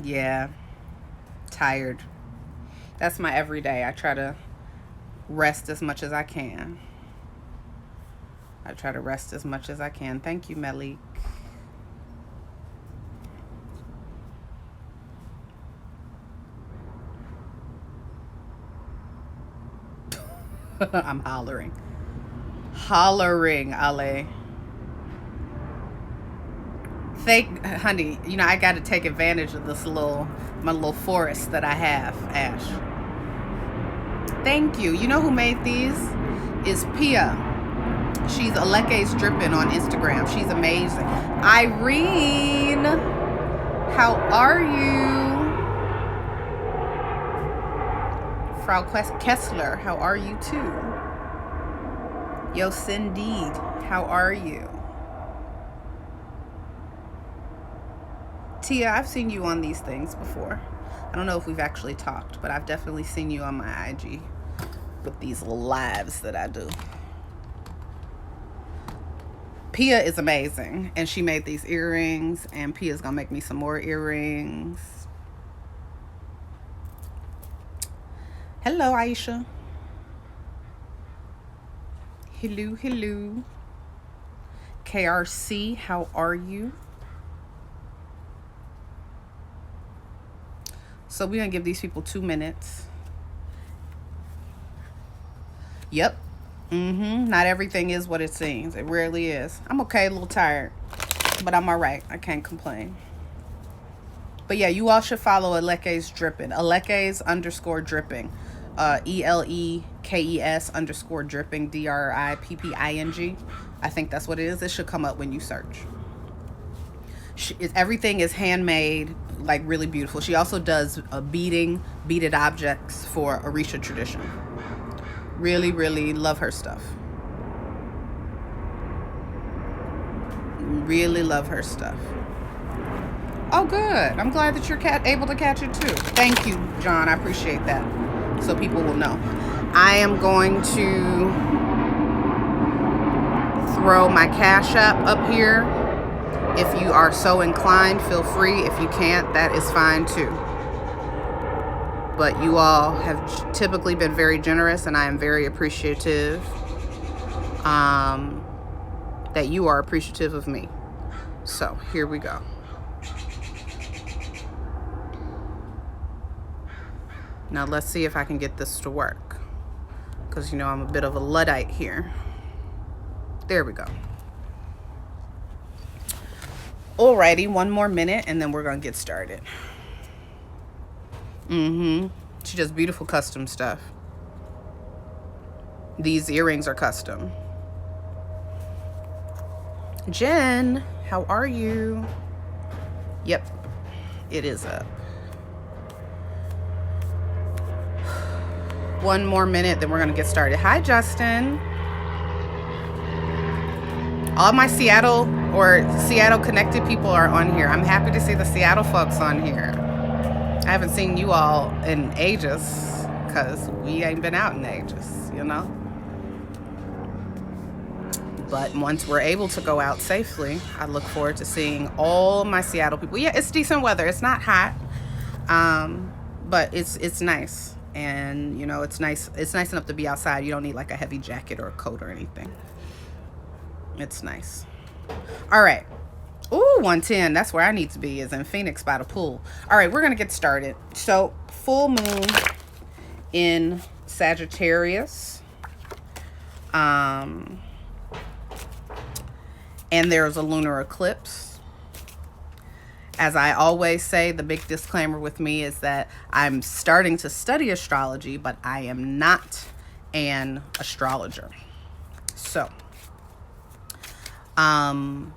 Yeah, tired. That's my everyday. I try to rest as much as I can. I try to rest as much as I can. Thank you, Melik. I'm hollering. Hollering, Ale. Thank, honey, you know, I got to take advantage of my little forest that I have, Ash. Thank you. You know who made these? Is Pia. She's Aleke's Drippin' on Instagram. She's amazing. Irene, how are you? Frau Kessler, how are you too? Yo, Cindy, how are you? Tia, I've seen you on these things before. I don't know if we've actually talked, but I've definitely seen you on my IG with these lives that I do. Pia is amazing, and she made these earrings, and Pia's gonna make me some more earrings. Hello, Aisha. Hello, hello. KRC, how are you? So we're gonna give these people 2 minutes. Yep. Not everything is what it seems. It rarely is. I'm okay, a little tired, but I'm all right. I can't complain. But yeah, you all should follow Aleke's Dripping. Aleke's _dripping. ELEKES _dripping. DRIPPING. I think that's what it is. It should come up when you search. Everything is handmade, like really beautiful. She also does beaded objects for Orisha tradition. Really, really love her stuff. Really love her stuff. Oh, good. I'm glad that you're able to catch it too. Thank you, John. I appreciate that. So people will know. I am going to throw my Cash App up here. If you are so inclined, feel free. If you can't, that is fine too. But you all have typically been very generous, and I am very appreciative that you are appreciative of me. So here we go. Now let's see if I can get this to work, because you know I'm a bit of a Luddite here. There we go. Alrighty, 1 more minute and then we're gonna get started. She does beautiful custom stuff. These earrings are custom. Jen, how are you? Yep, it is up. 1 more minute, then we're gonna get started. Hi, Justin. All my Seattle connected people are on here. I'm happy to see the Seattle folks on here. I haven't seen you all in ages, because we ain't been out in ages, you know? But once we're able to go out safely, I look forward to seeing all my Seattle people. Yeah, it's decent weather. It's not hot, but it's nice. And, you know, it's nice enough to be outside. You don't need like a heavy jacket or a coat or anything. It's nice. All right. Ooh, 110. That's where I need to be, is in Phoenix by the pool. All right, we're going to get started. So, full moon in Sagittarius. And there's a lunar eclipse. As I always say, the big disclaimer with me is that I'm starting to study astrology, but I am not an astrologer. So, I'm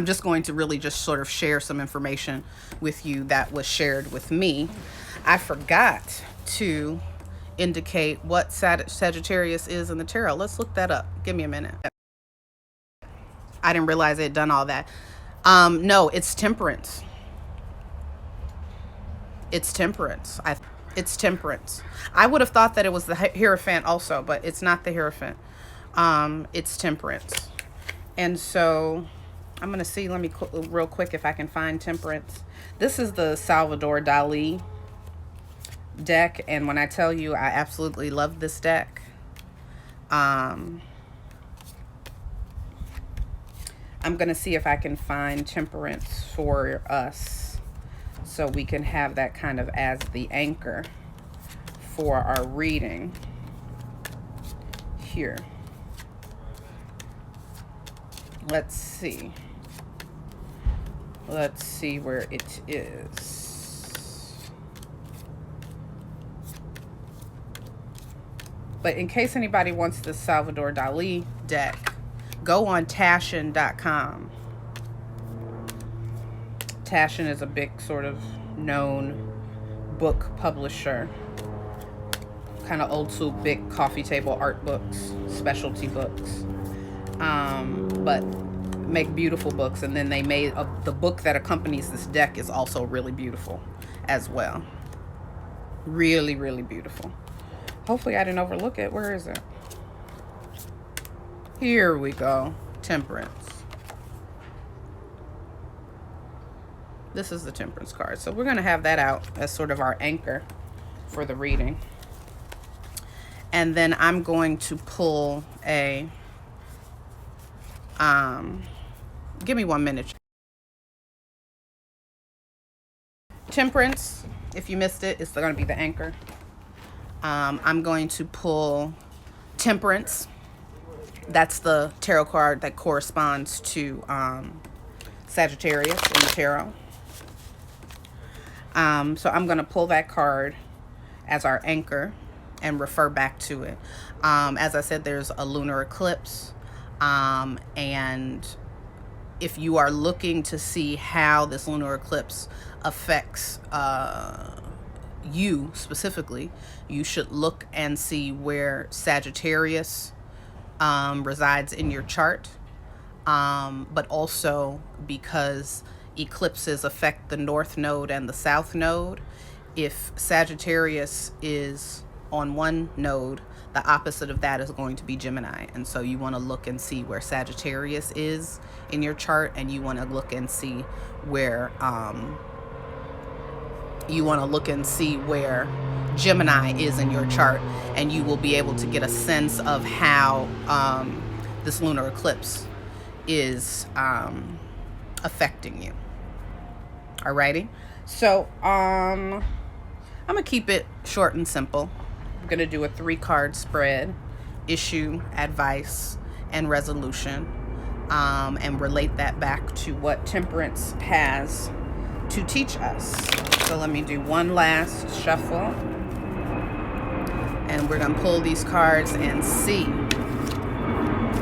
just going to really just sort of share some information with you that was shared with me. I forgot to indicate what Sagittarius is in the tarot. Let's look that up. Give me a minute. I didn't realize it had done all that. No, it's Temperance. It's Temperance. It's Temperance. I would have thought that it was the Hierophant also, but it's not the Hierophant. It's Temperance. And so I'm going to see, let me real quick if I can find Temperance. This is the Salvador Dali deck, and when I tell you I absolutely love this deck, I'm going to see if I can find Temperance for us so we can have that kind of as the anchor for our reading here. Let's see. Let's see where it is. But in case anybody wants the Salvador Dali deck, go on Tashin.com. Tashin is a big sort of known book publisher. Kind of old school, big coffee table art books, specialty books. But make beautiful books, and then they made the book that accompanies this deck is also really beautiful as well. Really, really beautiful. Hopefully I didn't overlook it. Where is it? Here we go. Temperance. This is the Temperance card. So we're going to have that out as sort of our anchor for the reading. And then I'm going to pull a give me 1 minute. Temperance, if you missed it, it's going to be the anchor. I'm going to pull Temperance. That's the tarot card that corresponds to Sagittarius in the tarot. So I'm going to pull that card as our anchor and refer back to it. As I said, there's a lunar eclipse. And if you are looking to see how this lunar eclipse affects you specifically, you should look and see where Sagittarius resides in your chart. But also because eclipses affect the north node and the south node, if Sagittarius is on one node, the opposite of that is going to be Gemini. And so you want to look and see where Sagittarius is in your chart, and you want to look and see where Gemini is in your chart, and you will be able to get a sense of how this lunar eclipse is affecting you. Alrighty, so I'm gonna keep it short and simple. I'm gonna do a 3-card spread: issue, advice, and resolution, and relate that back to what Temperance has to teach us. So let me do one last shuffle, and we're gonna pull these cards and see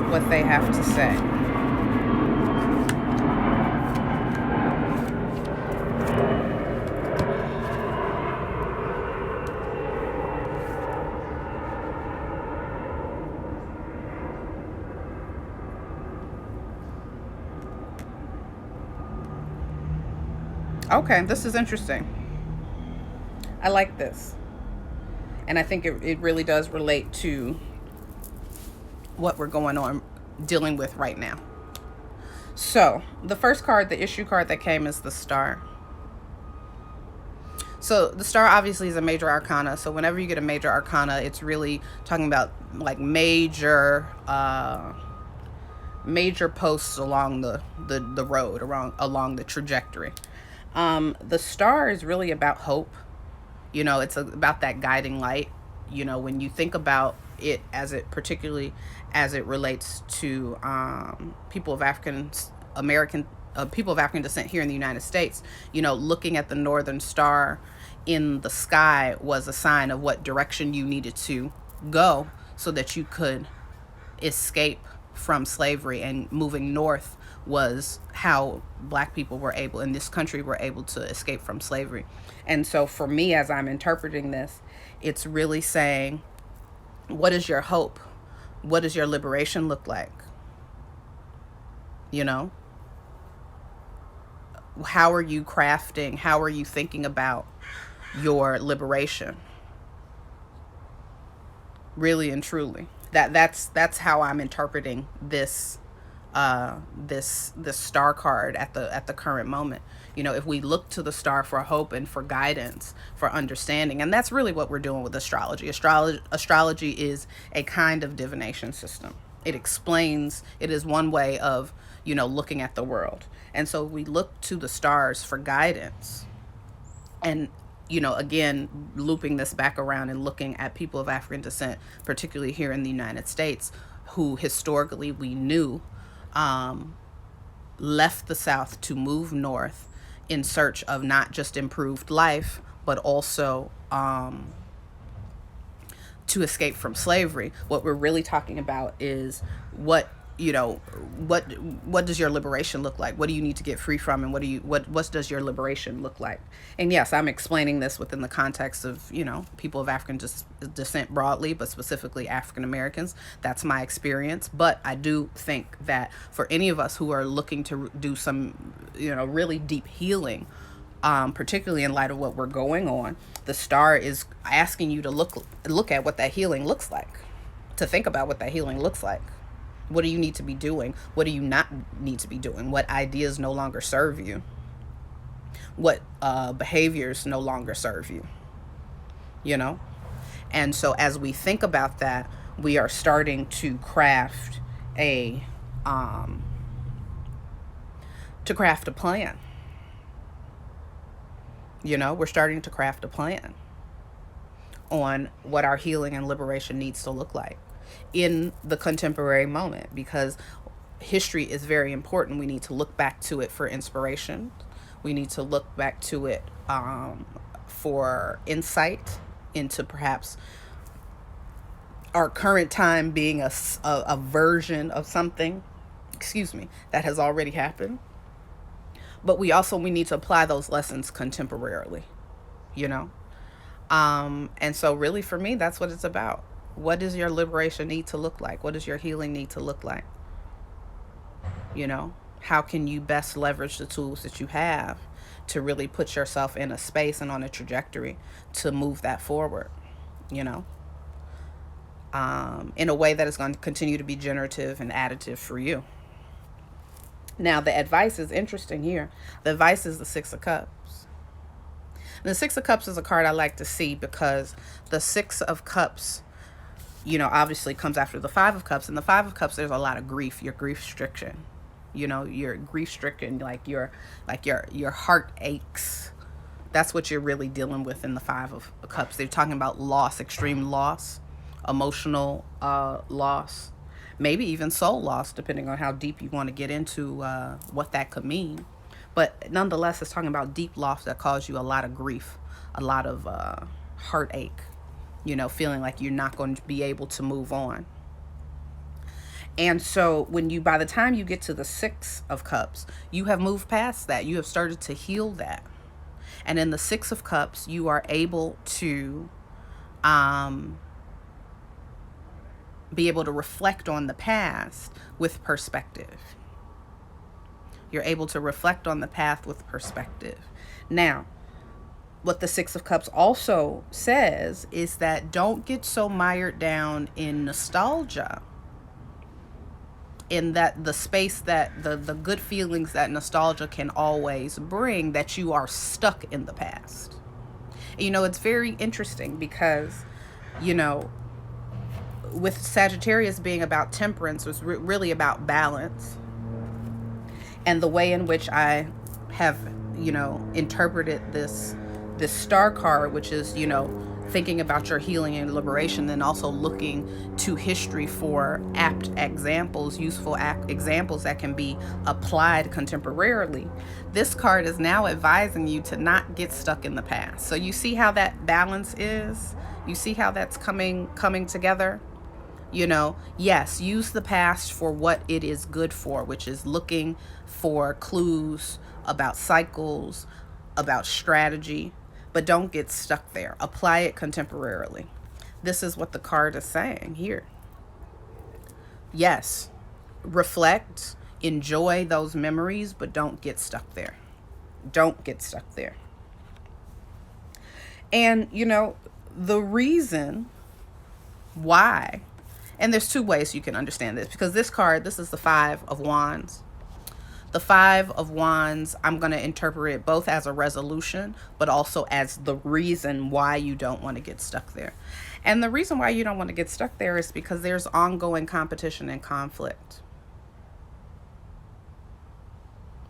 what they have to say. Okay, this is interesting. I like this. And I think it really does relate to what we're dealing with right now. So, the first card, the issue card that came, is the Star. So, the Star obviously is a major arcana. So, whenever you get a major arcana, it's really talking about like major posts along the road, along the trajectory. The Star is really about hope. You know, it's about that guiding light. You know, when you think about it particularly as it relates to people of African descent here in the United States, you know, looking at the Northern Star in the sky was a sign of what direction you needed to go so that you could escape from slavery, and moving north was how Black people in this country were able to escape from slavery. And so for me, as I'm interpreting this, it's really saying, what is your hope? What does your liberation look like? You know, how are you crafting? How are you thinking about your liberation? Really and truly. That's how I'm interpreting this this star card at the current moment. You know, if we look to the star for hope and for guidance, for understanding, and that's really what we're doing with astrology. Astrology is a kind of divination system. It explains. It is one way of, you know, looking at the world. And so we look to the stars for guidance. And, you know, again, looping this back around and looking at people of African descent, particularly here in the United States, who historically we knew left the South to move north in search of not just improved life, but also to escape from slavery. What we're really talking about is what, you know, what does your liberation look like? What do you need to get free from, and what does your liberation look like? And yes, I'm explaining this within the context of, you know, people of African descent broadly, but specifically African Americans. That's my experience. But I do think that for any of us who are looking to do some, you know, really deep healing, particularly in light of what we're going on, the star is asking you to look at what that healing looks like, to think about what that healing looks like. What do you need to be doing? What do you not need to be doing? What ideas no longer serve you? What behaviors no longer serve you? You know? And so as we think about that, we are starting to craft a plan. You know, we're starting to craft a plan on what our healing and liberation needs to look like in the contemporary moment, because history is very important. We need to look back to it for inspiration. We need to look back to it for insight into perhaps our current time being a version of something, that has already happened. But we need to apply those lessons contemporarily, you know? And so really for me, that's what it's about. What does your liberation need to look like? What does your healing need to look like? You know, how can you best leverage the tools that you have to really put yourself in a space and on a trajectory to move that forward, you know, in a way that is going to continue to be generative and additive for you. Now, the advice is interesting here. The advice is the Six of Cups. And the Six of Cups is a card I like to see because the Six of Cups, you know, obviously comes after the Five of Cups. And the Five of Cups, there's a lot of grief. You're grief stricken. You know, you're grief stricken, like your heart aches. That's what you're really dealing with in the Five of Cups. They're talking about loss, extreme loss, emotional loss, maybe even soul loss, depending on how deep you want to get into what that could mean. But nonetheless, it's talking about deep loss that caused you a lot of grief, a lot of heartache, you know, feeling like you're not going to be able to move on. And so by the time you get to the Six of Cups, you have moved past that. You have started to heal that. And in the Six of Cups, you are able to be able to reflect on the past with perspective. You're able to reflect on the past with perspective. Now, what the Six of Cups also says is that don't get so mired down in nostalgia, in that the space that the good feelings that nostalgia can always bring, that you are stuck in the past. And, you know, it's very interesting because, you know, with Sagittarius being about temperance, was really about balance. And the way in which I have, you know, interpreted this star card, which is, you know, thinking about your healing and liberation, and also looking to history for apt examples, useful examples that can be applied contemporarily. This card is now advising you to not get stuck in the past. So you see how that balance is? You see how that's coming together? You know, yes, use the past for what it is good for, which is looking for clues about cycles, about strategy, but don't get stuck there. Apply it contemporarily. This is what the card is saying here. Yes, reflect, enjoy those memories, but don't get stuck there. Don't get stuck there. And, you know, the reason why, And there's two ways you can understand this, because this card, this is the Five of Wands. The Five of Wands, I'm going to interpret it both as a resolution, but also as the reason why you don't want to get stuck there. And the reason why you don't want to get stuck there is because there's ongoing competition and conflict.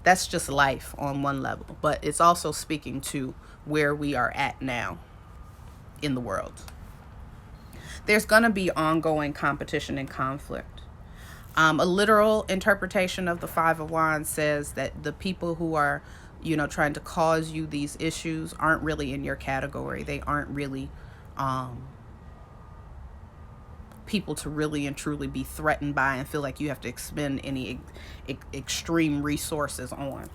That's just life on one level, but it's also speaking to where we are at now in the world. There's going to be ongoing competition and conflict. A literal interpretation of the Five of Wands says that the people who are, trying to cause you these issues aren't really in your category. They aren't really people to really and truly be threatened by and feel like you have to expend any extreme resources on.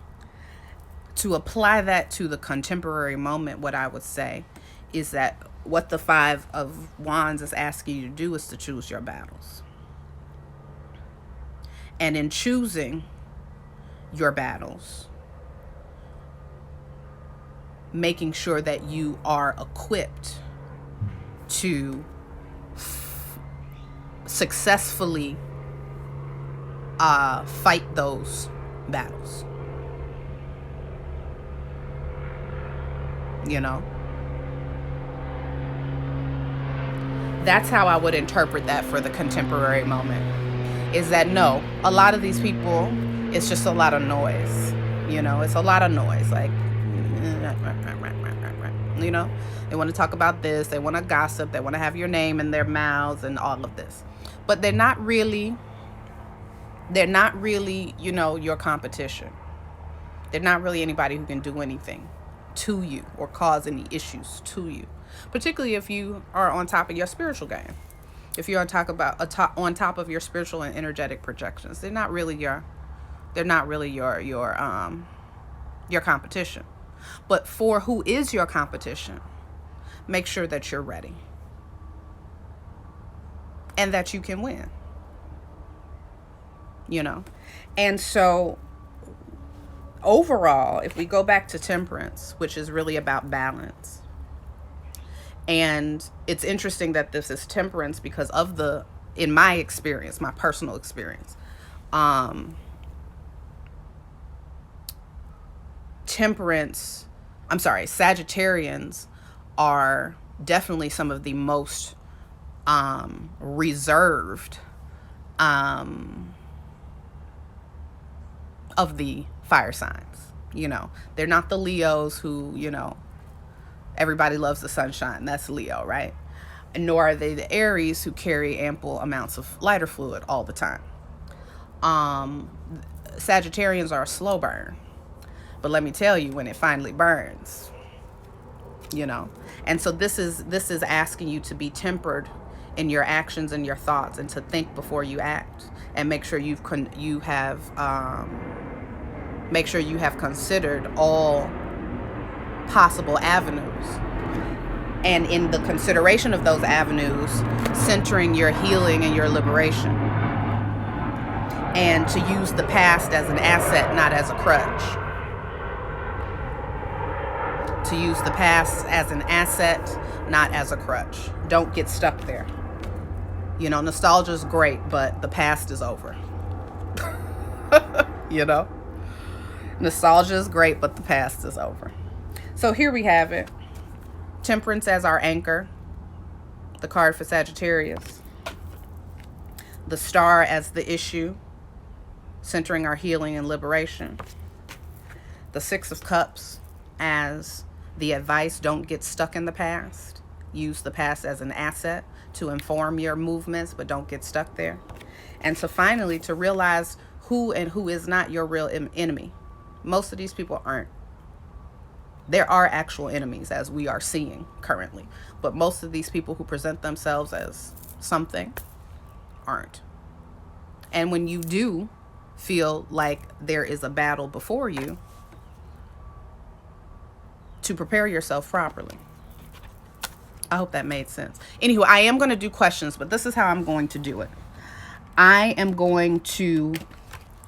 To apply that to the contemporary moment, what I would say is that what the Five of Wands is asking you to do is to choose your battles. And in choosing your battles, making sure that you are equipped to successfully fight those battles. That's how I would interpret that for the contemporary moment. Is that no, a lot of these people, it's just a lot of noise. It's a lot of noise. Like, they want to talk about this, they want to gossip, they want to have your name in their mouths and all of this. But they're not really, your competition. They're not really anybody who can do anything to you or cause any issues to you, particularly if you are on top of your spiritual game. If you're on top of your spiritual and energetic projections, they're not really your competition. But for who is your competition, make sure that you're ready and that you can win. And so overall, if we go back to Temperance, which is really about balance, and it's interesting that this is Temperance because of in my experience, my personal experience, Sagittarians are definitely some of the most reserved of the fire signs. They're not the Leos who, everybody loves the sunshine. That's Leo, right? Nor are they the Aries who carry ample amounts of lighter fluid all the time. Sagittarians are a slow burn. But let me tell you, when it finally burns, And so this is asking you to be tempered in your actions and your thoughts, and to think before you act, and make sure you have considered all possible avenues, and in the consideration of those avenues, centering your healing and your liberation, and to use the past as an asset, not as a crutch. To use the past as an asset, not as a crutch. Don't get stuck there. Nostalgia is great, but the past is over. Nostalgia is great, but the past is over. So here we have it. Temperance as our anchor. The card for Sagittarius. The Star as the issue, centering our healing and liberation. The Six of Cups as the advice, don't get stuck in the past. Use the past as an asset to inform your movements, but don't get stuck there. And so finally, to realize who and who is not your real enemy. Most of these people aren't. There are actual enemies, as we are seeing currently. But most of these people who present themselves as something aren't. And when you do feel like there is a battle before you, to prepare yourself properly. I hope that made sense. Anywho, I am going to do questions, but this is how I'm going to do it. I am going to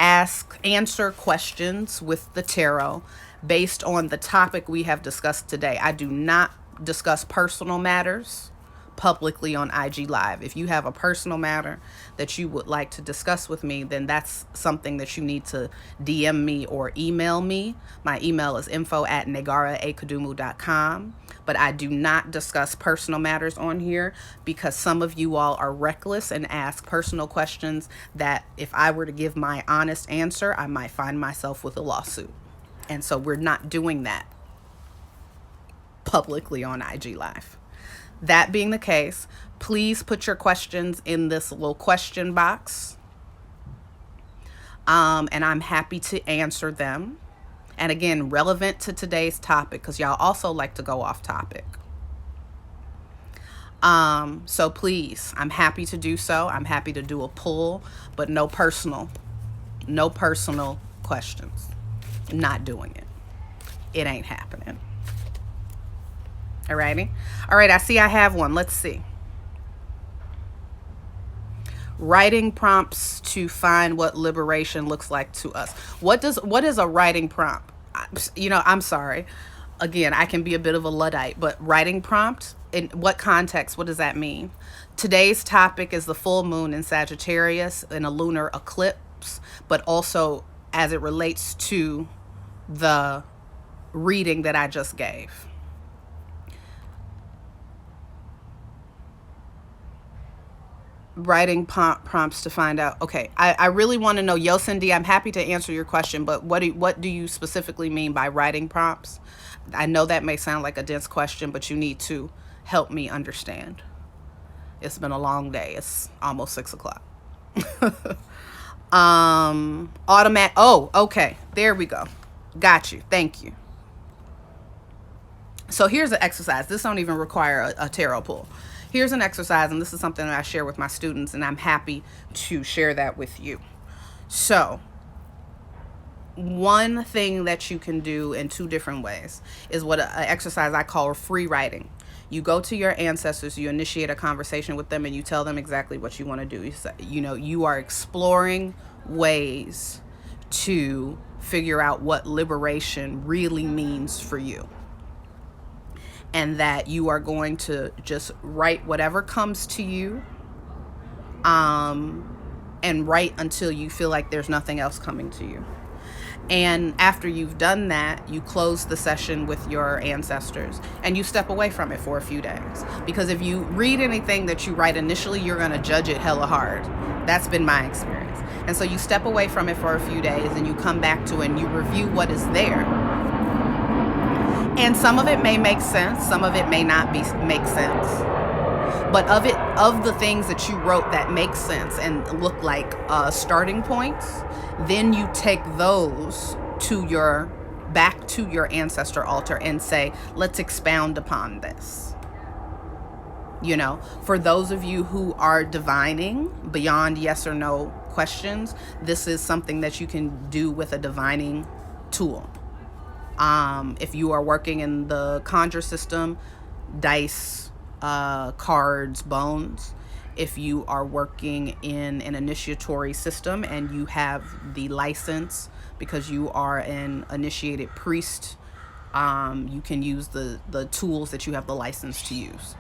answer questions with the tarot based on the topic we have discussed today. I do not discuss personal matters publicly on IG Live. If you have a personal matter that you would like to discuss with me, then that's something that you need to DM me or email me. My email is info@negaraakadumu.com. But I do not discuss personal matters on here because some of you all are reckless and ask personal questions that if I were to give my honest answer, I might find myself with a lawsuit. And so we're not doing that publicly on IG Live. That being the case, please put your questions in this little question box. And I'm happy to answer them. And again, relevant to today's topic, because y'all also like to go off topic. So please, I'm happy to do so. I'm happy to do a poll, but no personal questions. Not doing it. It ain't happening. Alrighty. All right, I see I have one. Let's see. Writing prompts to find what liberation looks like to us. What is a writing prompt? I'm sorry. Again, I can be a bit of a Luddite, but writing prompt, in what context? What does that mean? Today's topic is the full moon in Sagittarius in a lunar eclipse, but also as it relates to the reading that I just gave. Writing prompts to find out. Okay, I really want to know, Yo Cindy, I'm happy to answer your question, but what do you specifically mean by writing prompts? I know that may sound like a dense question, but you need to help me understand. It's been a long day. It's almost 6 o'clock. Oh, okay, there we go. Got you. Thank you. So here's an exercise. This don't even require a tarot pull. Here's an exercise, and this is something that I share with my students, and I'm happy to share that with you. So one thing that you can do in 2 different ways is what an exercise I call free writing. You go to your ancestors, you initiate a conversation with them, and you tell them exactly what you want to do. You say, you are exploring ways to figure out what liberation really means for you. And that you are going to just write whatever comes to you, and write until you feel like there's nothing else coming to you. And after you've done that, you close the session with your ancestors and you step away from it for a few days. Because if you read anything that you write initially, you're going to judge it hella hard. That's been my experience. And so you step away from it for a few days and you come back to it and you review what is there. And some of it may make sense, some of it may not make sense. But of the things that you wrote that make sense and look like starting points, then you take those back to your ancestor altar and say, let's expound upon this. For those of you who are divining beyond yes or no questions, this is something that you can do with a divining tool. If you are working in the conjure system, dice, cards, bones. If you are working in an initiatory system and you have the license because you are an initiated priest, you can use the tools that you have the license to use.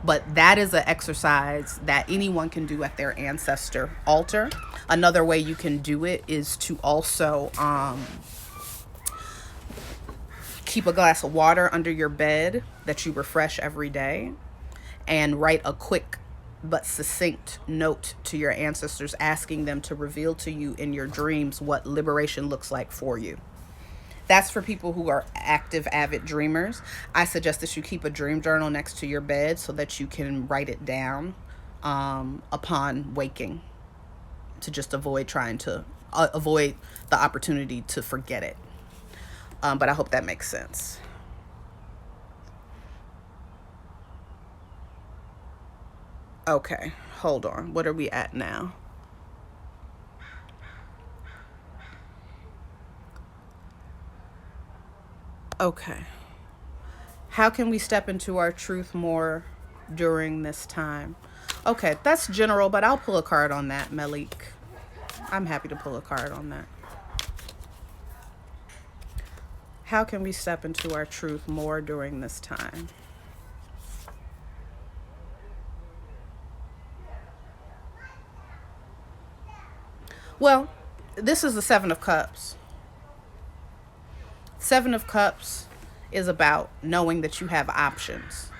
But that is an exercise that anyone can do at their ancestor altar. Another way you can do it is to also keep a glass of water under your bed that you refresh every day and write a quick but succinct note to your ancestors asking them to reveal to you in your dreams what liberation looks like for you. That's for people who are active, avid dreamers. I suggest that you keep a dream journal next to your bed so that you can write it down upon waking, to just avoid the opportunity to forget it. But I hope that makes sense. Okay, hold on. What are we at now? Okay. How can we step into our truth more during this time? Okay, that's general, but I'll pull a card on that, Malik. I'm happy to pull a card on that. How can we step into our truth more during this time? Well, this is the Seven of Cups. Seven of Cups is about knowing that you have options.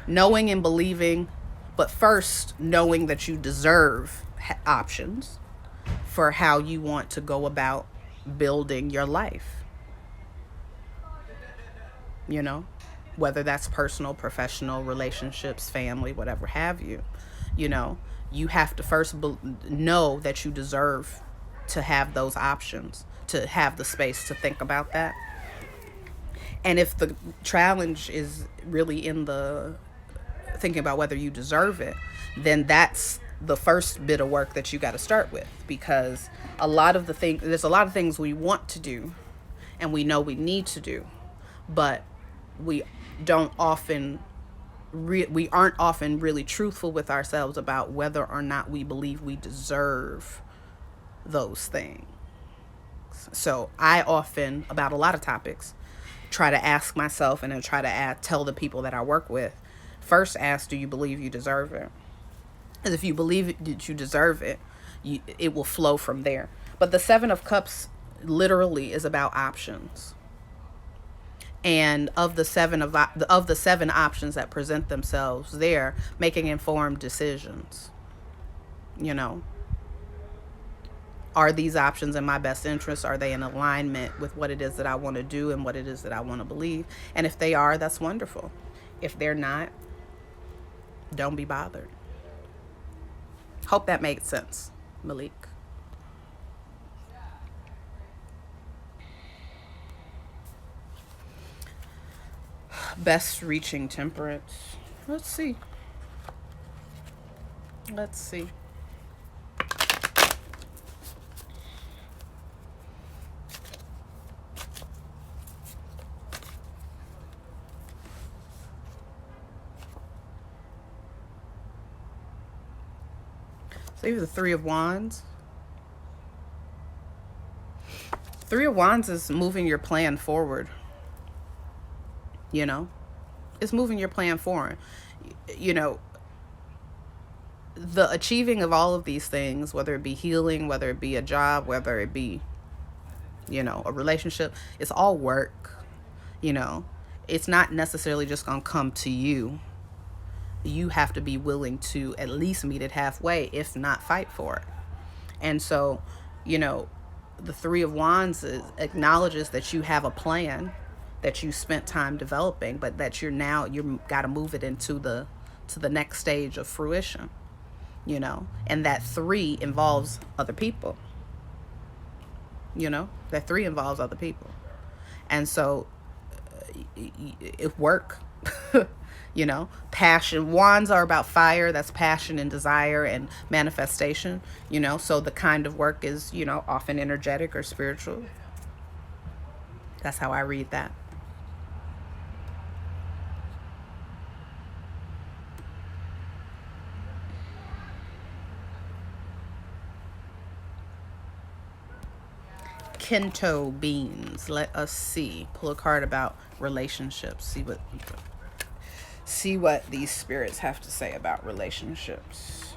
Knowing and believing, but first knowing that you deserve options for how you want to go about building your life. You know, whether that's personal, professional, relationships, family, whatever have you. You know, you have to first know that you deserve to have those options, to have the space to think about that. And if the challenge is really in the thinking about whether you deserve it, then that's the first bit of work that you got to start with, because there's a lot of things we want to do and we know we need to do, but we don't often we aren't often really truthful with ourselves about whether or not we believe we deserve those things. So I often, about a lot of topics, try to ask myself, and then try to tell the people that I work with, first ask, do you believe you deserve it? Because if you believe that you deserve it, it will flow from there. But the Seven of Cups literally is about options. And of the seven options that present themselves there, making informed decisions. You know, are these options in my best interest? Are they in alignment with what it is that I want to do and what it is that I want to believe? And if they are, that's wonderful. If they're not, don't be bothered. Hope that made sense, Malik. Best reaching temperance. Let's see. So you have the Three of Wands. Three of Wands is moving your plan forward. You know, it's moving your plan forward. You know, the achieving of all of these things, whether it be healing, whether it be a job, whether it be, you know, a relationship, it's all work. You know, it's not necessarily just going to come to you. You have to be willing to at least meet it halfway, if not fight for it. And so, you know, the Three of Wands acknowledges that you have a plan that you spent time developing, but that you're got to move it into the next stage of fruition. You know, and that three involves other people. You know, that three involves other people. And so it work. You know, passion. Wands are about fire. That's passion and desire and manifestation. You know, so the kind of work is, you know, often energetic or spiritual. That's how I read that. Kento beans. Let us see. Pull a card about relationships. See what these spirits have to say about relationships.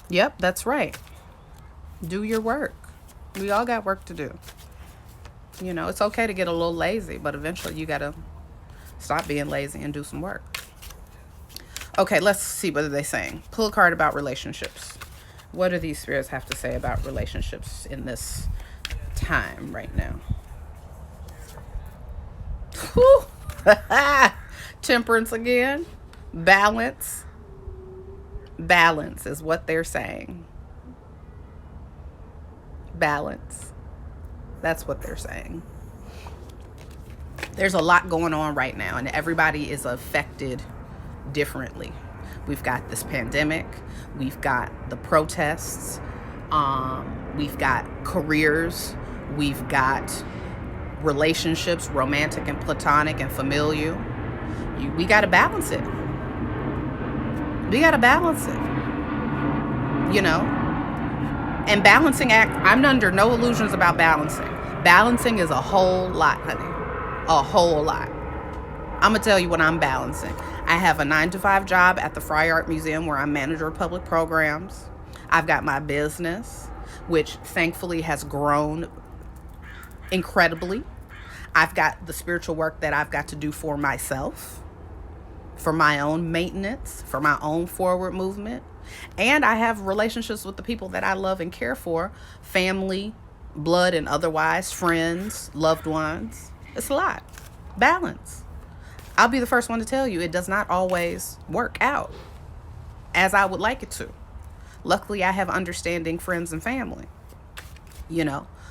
Yep, that's right. Do your work. We all got work to do. You know, it's okay to get a little lazy, but eventually you got to stop being lazy and do some work. Okay, let's see what are they saying. Pull a card about relationships. What do these spirits have to say about relationships in this time right now? Temperance again. Balance. Balance is what they're saying. Balance. That's what they're saying. There's a lot going on right now, and everybody is affected differently. We've got this pandemic, we've got the protests, we've got careers, we've got relationships, romantic and platonic and familial. We got to balance it. We got to balance it. You know? And balancing act, I'm under no illusions about balancing. Balancing is a whole lot, honey. A whole lot. I'm going to tell you what I'm balancing. I have a 9 to 5 job at the Fry Art Museum where I'm manager of public programs. I've got my business, which thankfully has grown incredibly. I've got the spiritual work that I've got to do for myself, for my own maintenance, for my own forward movement. And I have relationships with the people that I love and care for, family, blood and otherwise, friends, loved ones. It's a lot. Balance. I'll be the first one to tell you it does not always work out as I would like it to. Luckily, I have understanding friends and family,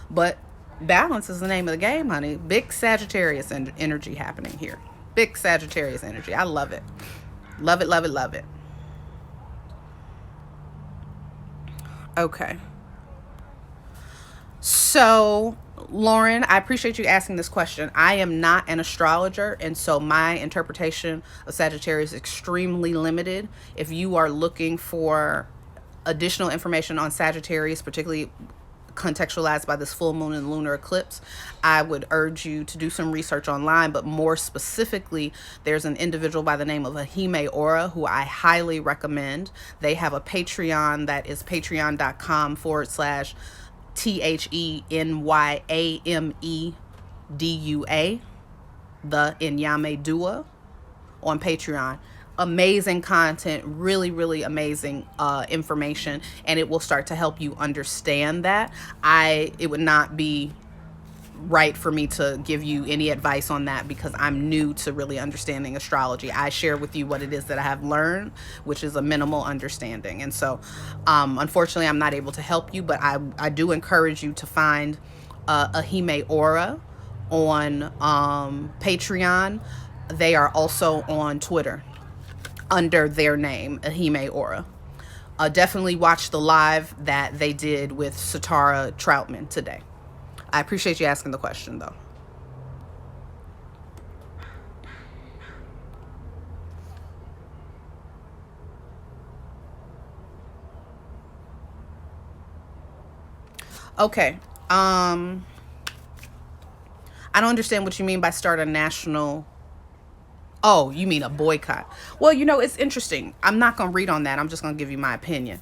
but balance is the name of the game, honey. Big Sagittarius energy happening here. Big Sagittarius energy. I love it. Love it, love it, love it. Okay. So, Lauren, I appreciate you asking this question. I am not an astrologer, and so my interpretation of Sagittarius is extremely limited. If you are looking for additional information on Sagittarius, particularly contextualized by this full moon and lunar eclipse, I would urge you to do some research online, but more specifically, there's an individual by the name of Ahime Aura who I highly recommend. They have a Patreon that is patreon.com/THENYAMEDUA, the Inyame Dua, on Patreon. Amazing content, really, really amazing information, and it will start to help you understand that. It would not be right for me to give you any advice on that because I'm new to really understanding astrology. I share with you what it is that I have learned, which is a minimal understanding. And so, unfortunately, I'm not able to help you, but I do encourage you to find Ahime Aura on Patreon. They are also on Twitter under their name, Ahime Aura. Definitely watch the live that they did with Satara Troutman today. I appreciate you asking the question, though. Okay. I don't understand what you mean by start a national. Oh, you mean a boycott? Well, it's interesting. I'm not going to read on that. I'm just going to give you my opinion.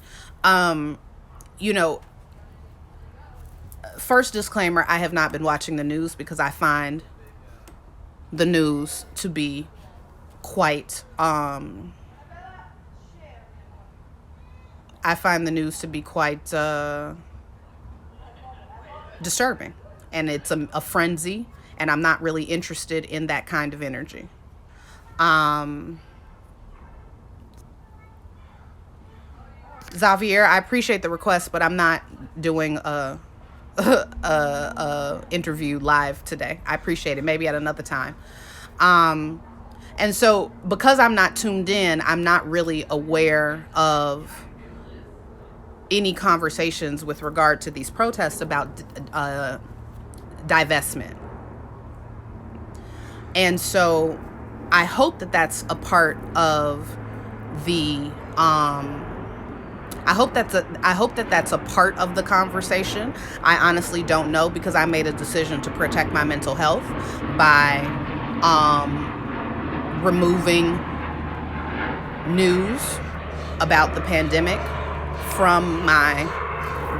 First disclaimer, I have not been watching the news because I find the news to be quite disturbing, and it's a frenzy, and I'm not really interested in that kind of energy. Xavier, I appreciate the request, but I'm not doing a interview live today. I appreciate it. Maybe at another time. And so because I'm not tuned in, I'm not really aware of any conversations with regard to these protests about divestment. And so I hope that that's a part of the I hope that that's a part of the conversation. I honestly don't know because I made a decision to protect my mental health by removing news about the pandemic from my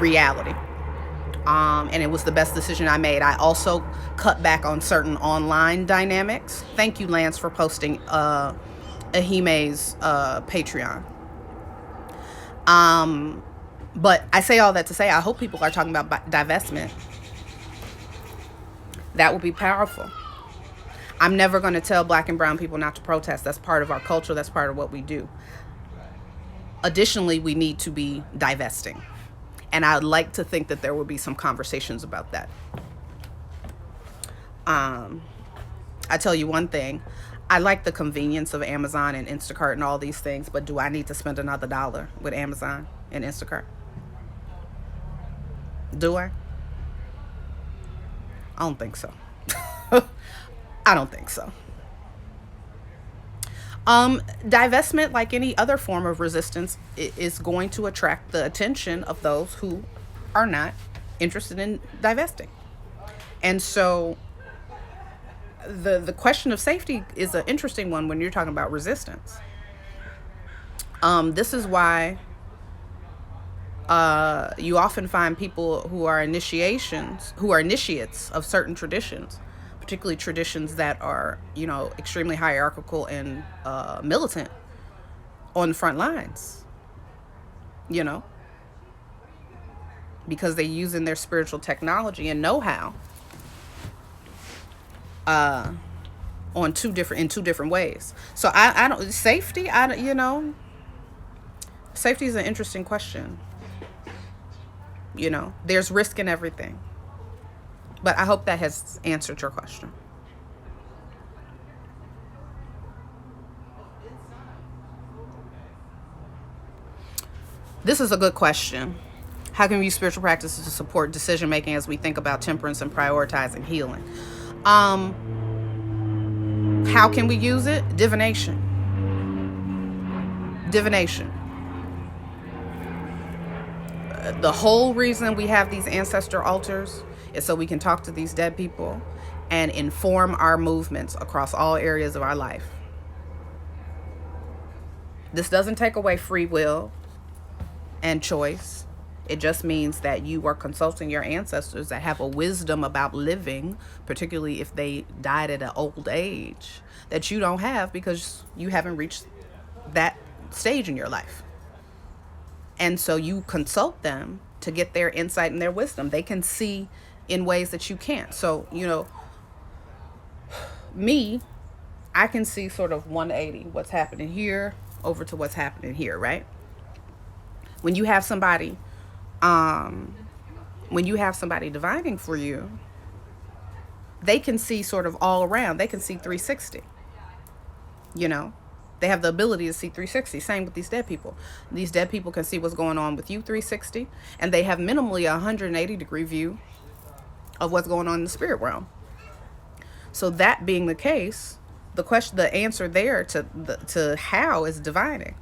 reality. And it was the best decision I made. I also cut back on certain online dynamics. Thank you, Lance, for posting Ahime's Patreon. But I say all that to say I hope people are talking about divestment. That would be powerful. I'm never going to tell Black and brown people not to protest. That's part of our culture. That's part of what we do. Additionally, we need to be divesting. And I'd like to think that there will be some conversations about that. I tell you one thing. I like the convenience of Amazon and Instacart and all these things, but do I need to spend another $1 with Amazon and Instacart? Do I? I don't think so. I don't think so. Divestment, like any other form of resistance, is going to attract the attention of those who are not interested in divesting. And so the question of safety is an interesting one when you're talking about resistance. This is why you often find people who are initiates of certain traditions, particularly traditions that are, extremely hierarchical and militant, on the front lines, because they're using their spiritual technology and know-how in two different ways. So I don't safety. Safety is an interesting question. There's risk in everything. But I hope that has answered your question. This is a good question. How can we use spiritual practices to support decision making as we think about temperance and prioritizing healing? How can we use it? Divination. The whole reason we have these ancestor altars is so we can talk to these dead people and inform our movements across all areas of our life. This doesn't take away free will and choice. It just means that you are consulting your ancestors that have a wisdom about living, particularly if they died at an old age, that you don't have because you haven't reached that stage in your life. And so you consult them to get their insight and their wisdom. They can see in ways that you can't. So, I can see sort of 180, what's happening here over to what's happening here, right? When you have somebody divining for you, they can see sort of all around. They can see 360. They have the ability to see 360. Same with these dead people. These dead people can see what's going on with you 360, and they have minimally a 180-degree view of what's going on in the spirit realm. So that being the case, the answer there to how is divining.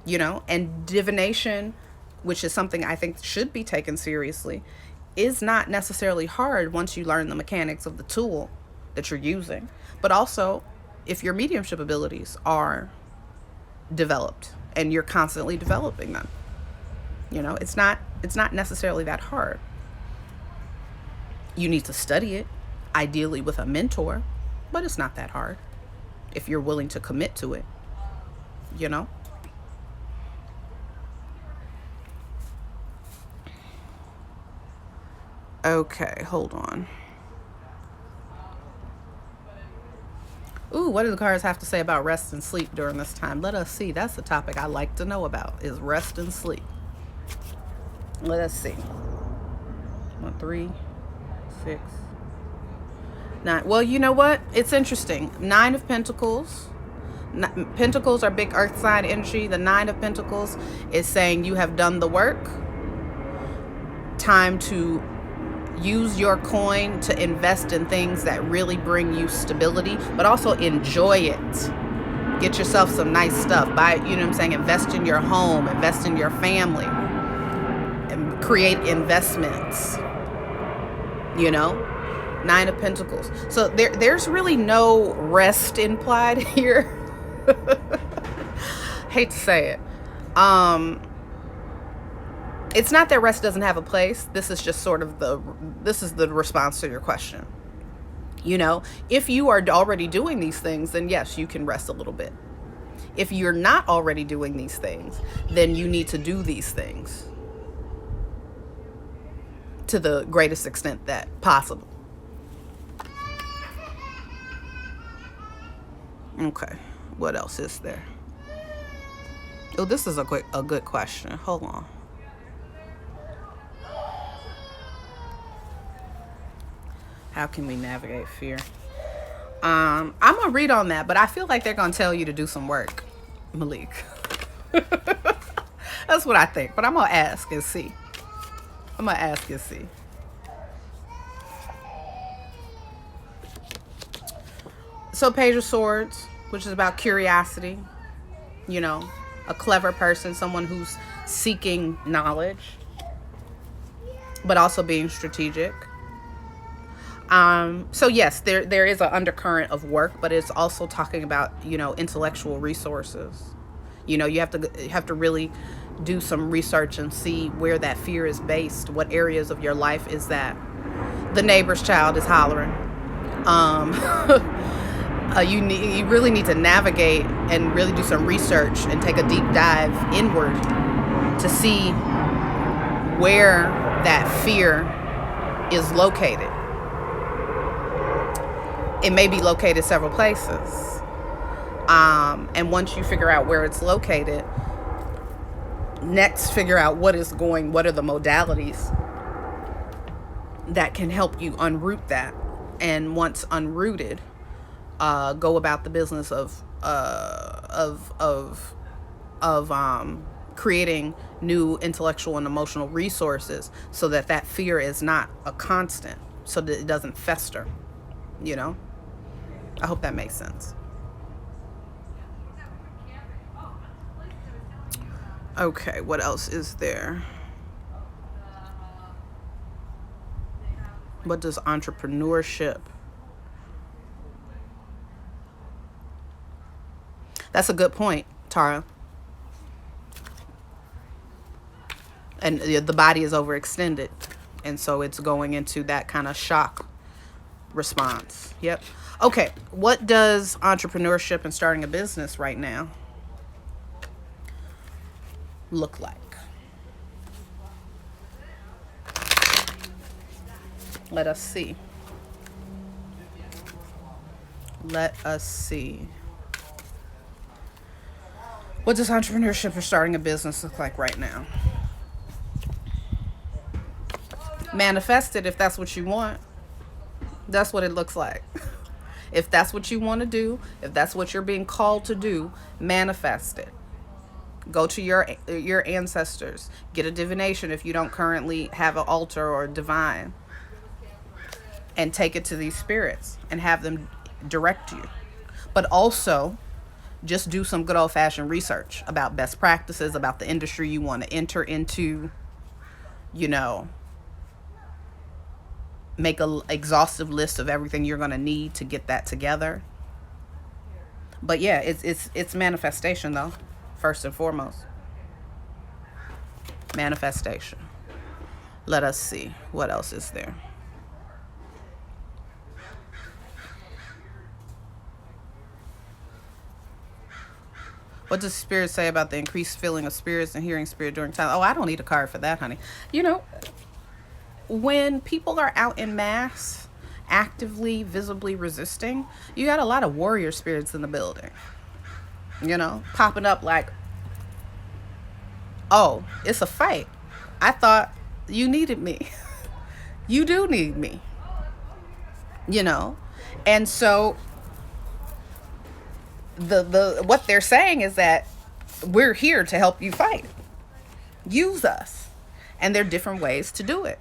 And divination, which is something I think should be taken seriously, is not necessarily hard once you learn the mechanics of the tool that you're using. But also, if your mediumship abilities are developed and you're constantly developing them, it's not necessarily that hard. You need to study it, ideally with a mentor, but it's not that hard if you're willing to commit to it, Okay, hold on. Ooh, what do the cards have to say about rest and sleep during this time? Let us see. That's the topic I like to know about, is rest and sleep. Let us see. 1, 3, 6, 9. Well, you know what? It's interesting. 9 of Pentacles. Pentacles are big earth sign energy. The 9 of Pentacles is saying you have done the work. Time to use your coin to invest in things that really bring you stability, but also enjoy it. Get yourself some nice stuff. Buy, invest in your home, invest in your family, and create investments. 9 of Pentacles. So there's really no rest implied here. Hate to say it. It's not that rest doesn't have a place. This is just sort of the response to your question. If you are already doing these things, then yes, you can rest a little bit. If you're not already doing these things, then you need to do these things to the greatest extent that possible. Okay, what else is there? Oh, this is a good question. Hold on. How can we navigate fear? I'm going to read on that, but I feel like they're going to tell you to do some work, Malik. That's what I think, but I'm going to ask and see. So Page of Swords, which is about curiosity, a clever person, someone who's seeking knowledge, but also being strategic. So yes, there is an undercurrent of work, but it's also talking about, intellectual resources. You have to really do some research and see where that fear is based. What areas of your life is that? The neighbor's child is hollering. Um, you really need to navigate and really do some research and take a deep dive inward to see where that fear is located. It may be located several places. And once you figure out where it's located, next figure out what are the modalities that can help you unroot that. And once unrooted, go about the business of creating new intellectual and emotional resources so that fear is not a constant, so that it doesn't fester. I hope that makes sense. Okay, what else is there? What does entrepreneurship? That's a good point, Tara. And the body is overextended, and so it's going into that kind of shock response. Yep. Okay, what does entrepreneurship and starting a business right now look like? Let us see. What does entrepreneurship or starting a business look like right now? Manifest it if that's what you want. That's what it looks like. If that's what you want to do, if that's what you're being called to do, manifest it. Go to your ancestors. Get a divination if you don't currently have an altar or divine. And take it to these spirits and have them direct you. But also, just do some good old-fashioned research about best practices, about the industry you want to enter into. Make an exhaustive list of everything you're going to need to get that together. But yeah, it's manifestation, though, first and foremost. Manifestation. Let us see. What else is there? What does Spirit say about the increased feeling of spirits and hearing spirit during time? Oh, I don't need a card for that, honey. When people are out in mass, actively, visibly resisting, you got a lot of warrior spirits in the building. Popping up like, oh, it's a fight. I thought you needed me. You do need me. And so the what they're saying is that we're here to help you fight. Use us. And there are different ways to do it.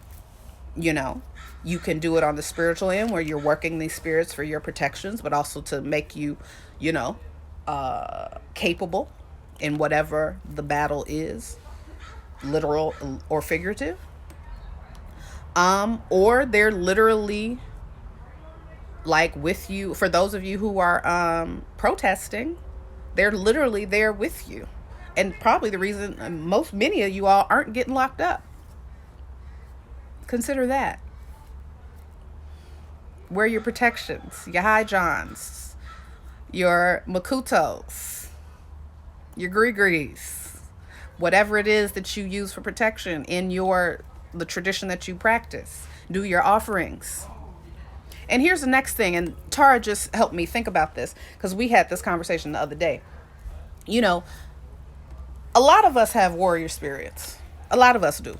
You can do it on the spiritual end where you're working these spirits for your protections, but also to make you, capable in whatever the battle is, literal or figurative. Or they're literally like with you. For those of you who are protesting, they're literally there with you. And probably the reason many of you all aren't getting locked up. Consider that. Wear your protections, your high johns, your makutos, your gree-grees, whatever it is that you use for protection in the tradition that you practice. Do your offerings. And here's the next thing, and Tara just helped me think about this because we had this conversation the other day. A lot of us have warrior spirits. A lot of us do.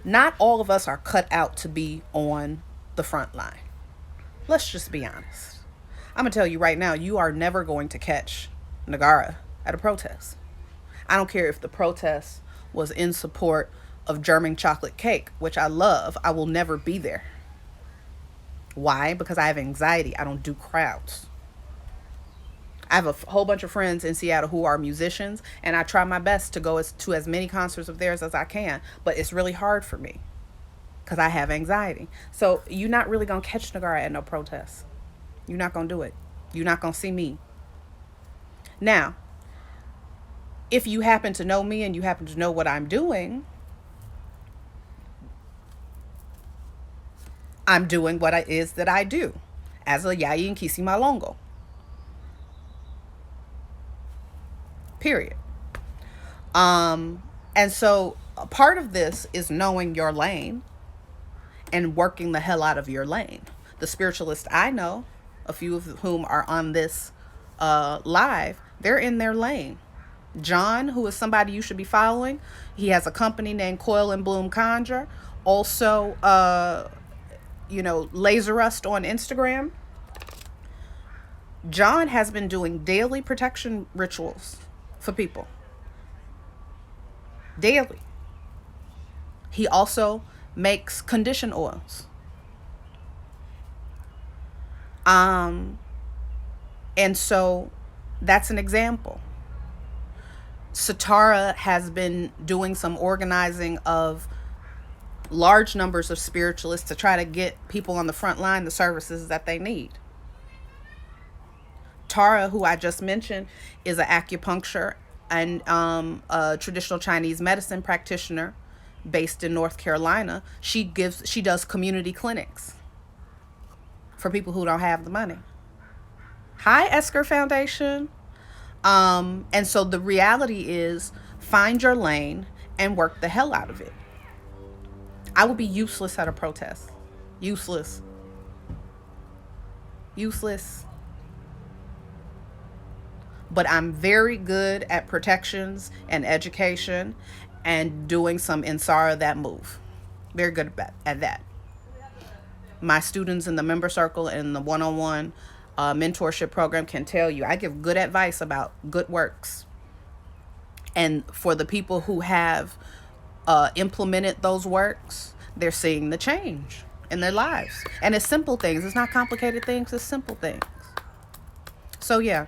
Not all of us are cut out to be on the front line. Let's just be honest. I'm going to tell you right now, you are never going to catch Nagara at a protest. I don't care if the protest was in support of German chocolate cake, which I love. I will never be there. Why? Because I have anxiety. I don't do crowds. I have a whole bunch of friends in Seattle who are musicians, and I try my best to go to as many concerts of theirs as I can, but it's really hard for me because I have anxiety. So you're not really going to catch Nagara at no protest. You're not going to do it. You're not going to see me. Now, if you happen to know me and you happen to know what I'm doing what it is that I do as a Yai and Kisi Malongo. Period. And so a part of this is knowing your lane and working the hell out of your lane. The spiritualists I know, a few of whom are on this live, they're in their lane. John, who is somebody you should be following, he has a company named Coil and Bloom Conjure. Also, Laser Rust on Instagram. John has been doing daily protection rituals for people. Daily. He also makes condition oils. And so that's an example. Satara has been doing some organizing of large numbers of spiritualists to try to get people on the front line the services that they need. Tara, who I just mentioned, is an acupuncture and a traditional Chinese medicine practitioner based in North Carolina. She does community clinics for people who don't have the money. Hi, Esker Foundation. And so the reality is, find your lane and work the hell out of it. I would be useless at a protest. Useless. But I'm very good at protections and education and doing some Insara that move. Very good at that. My students in the member circle and the one-on-one mentorship program can tell you I give good advice about good works. And for the people who have implemented those works, they're seeing the change in their lives. And it's simple things. It's not complicated things. It's simple things. So yeah.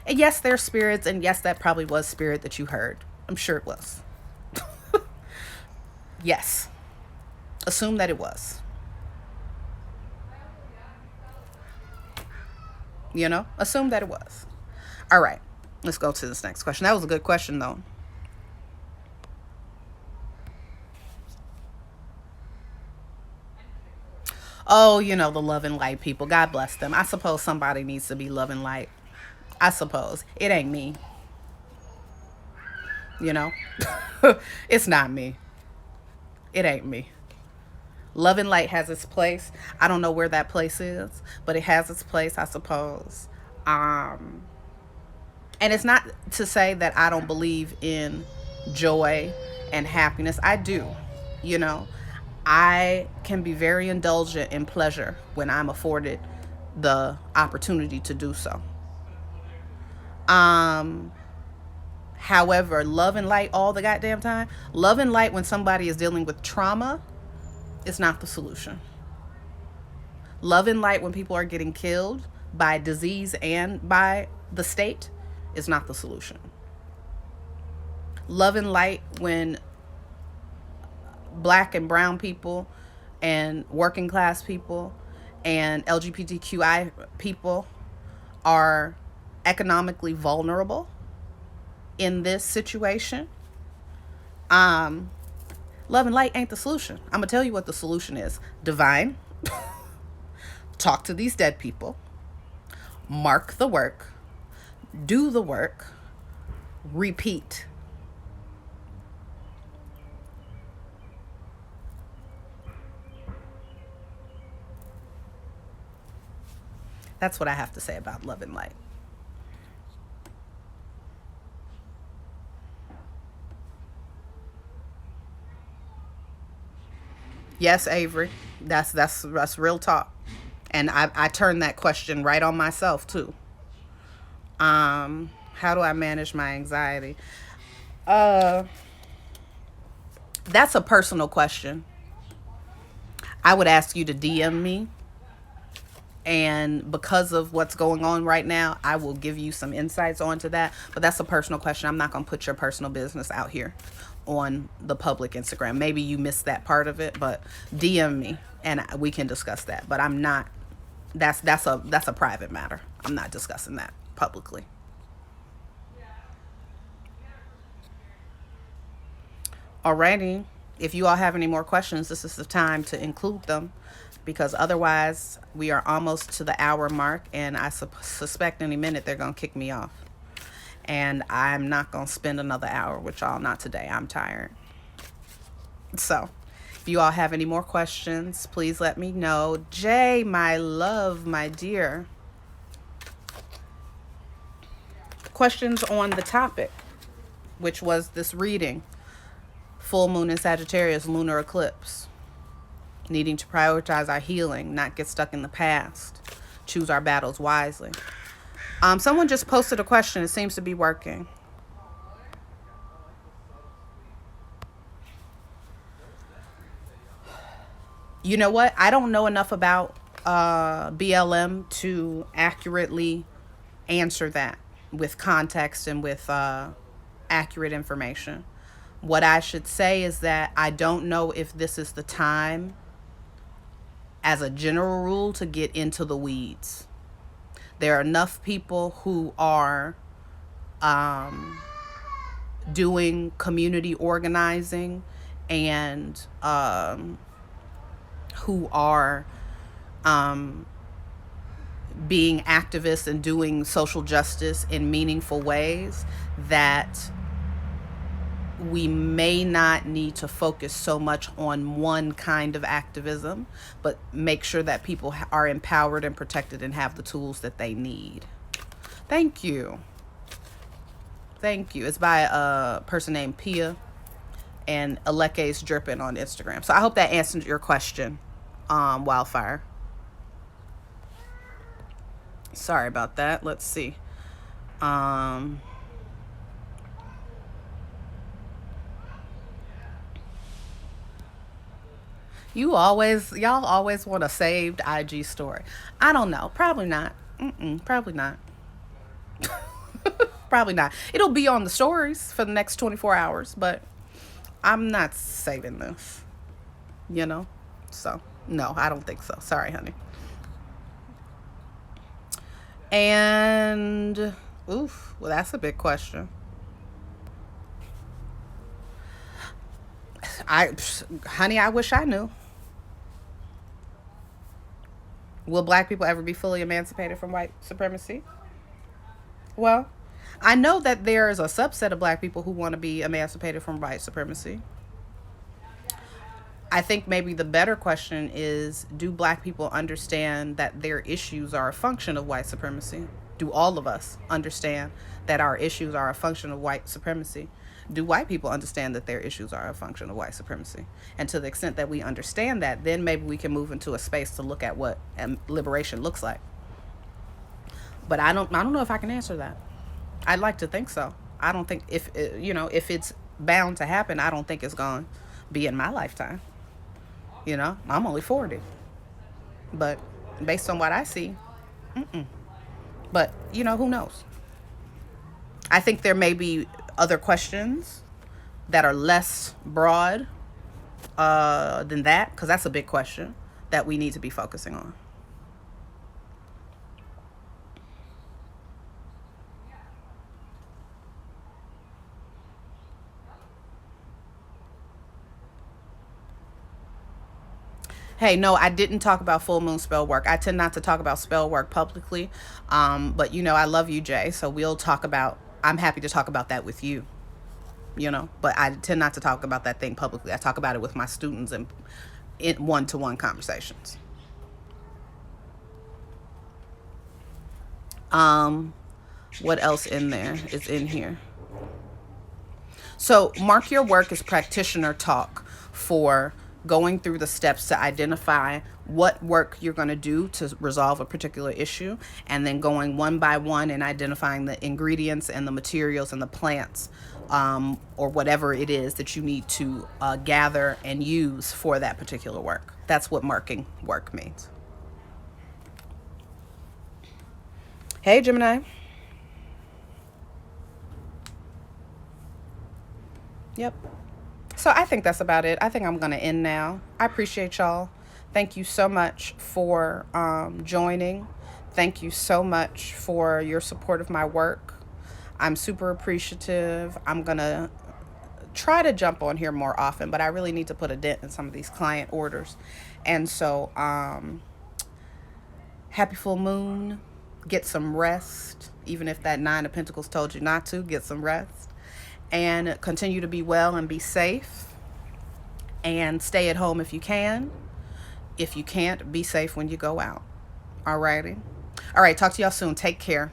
And yes, there's spirits. And yes, that probably was spirit that you heard. I'm sure it was. Yes. Assume that it was. Assume that it was. All right. Let's go to this next question. That was a good question, though. Oh, the love and light people. God bless them. I suppose somebody needs to be love and light. I suppose. It ain't me. It's not me. It ain't me. Love and light has its place. I don't know where that place is, but it has its place, I suppose. And it's not to say that I don't believe in joy and happiness. I do. I can be very indulgent in pleasure when I'm afforded the opportunity to do so. However, love and light all the goddamn time. Love and light when somebody is dealing with trauma is not the solution. Love and light when people are getting killed by disease and by the state is not the solution. Love and light when Black and brown people and working class people and LGBTQI people are economically vulnerable in this situation. Love and light ain't the solution. I'm gonna tell you what the solution is. Divine. Talk to these dead people. Mark the work. Do the work. Repeat. That's what I have to say about love and light. Yes, Avery, that's real talk, and I turned that question right on myself too. How do I manage my anxiety? That's a personal question. I would ask you to DM me, and because of what's going on right now, I will give you some insights onto that. But that's a personal question. I'm not going to put your personal business out here. on the public Instagram. Maybe you missed that part of it, but DM me and we can discuss that. But I'm not. That's a private matter. I'm not discussing that publicly. Alrighty. If you all have any more questions, this is the time to include them, because otherwise we are almost to the hour mark, and I suspect any minute they're gonna kick me off. And I'm not gonna spend another hour with y'all. Not today. I'm tired. So, if you all have any more questions, please let me know. Jay, my love, my dear. Questions on the topic, which was this reading. Full moon in Sagittarius Lunar Eclipse. Needing to prioritize our healing, not get stuck in the past. Choose our battles wisely. Someone just posted a question. It seems to be working. You know what? I don't know enough about BLM to accurately answer that with context and with accurate information. What I should say is that I don't know if this is the time, as a general rule, to get into the weeds. There are enough people who are doing community organizing and who are being activists and doing social justice in meaningful ways, that we may not need to focus so much on one kind of activism, but make sure that people are empowered and protected and have the tools that they need. Thank you. Thank you. It's by a person named Pia, and Aleke's dripping on Instagram. So I hope that answered your question, Wildfire. Sorry about that. Let's see. Y'all always want a saved IG story. I don't know. Probably not. Probably not. Probably not. It'll be on the stories for the next 24 hours, but I'm not saving this, you know? So, no, I don't think so. Sorry, honey. And, oof, well, that's a big question. Honey, I wish I knew. Will black people ever be fully emancipated from white supremacy? Well, I know that there is a subset of black people who want to be emancipated from white supremacy. I think maybe the better question is, do black people understand that their issues are a function of white supremacy? Do all of us understand that our issues are a function of white supremacy? Do white people understand that their issues are a function of white supremacy? And to the extent that we understand that, then maybe we can move into a space to look at what liberation looks like. But I don't know if I can answer that. I'd like to think so. I don't think, if it's bound to happen, I don't think it's going to be in my lifetime. I'm only 40. But based on what I see, but who knows? I think there may be other questions that are less broad than that, because that's a big question that we need to be focusing on. Hey, no, I didn't talk about full moon spell work. I tend not to talk about spell work publicly. But I love you, Jay. So I'm happy to talk about that with you, but I tend not to talk about that thing publicly. I talk about it with my students and in one-to-one conversations. What else in there is in here? So mark your work as practitioner talk for going through the steps to identify what work you're going to do to resolve a particular issue, and then going one by one and identifying the ingredients and the materials and the plants, or whatever it is that you need to gather and use for that particular work. That's what marking work means. Hey, Gemini. Yep. So I think that's about it. I think I'm going to end now. I appreciate y'all. Thank you so much for joining. Thank you so much for your support of my work. I'm super appreciative. I'm going to try to jump on here more often, but I really need to put a dent in some of these client orders. And so, happy full moon. Get some rest. Even if that Nine of Pentacles told you not to, get some rest. And continue to be well and be safe. And stay at home if you can. If you can't, be safe when you go out. Alrighty. All right, talk to y'all soon. Take care.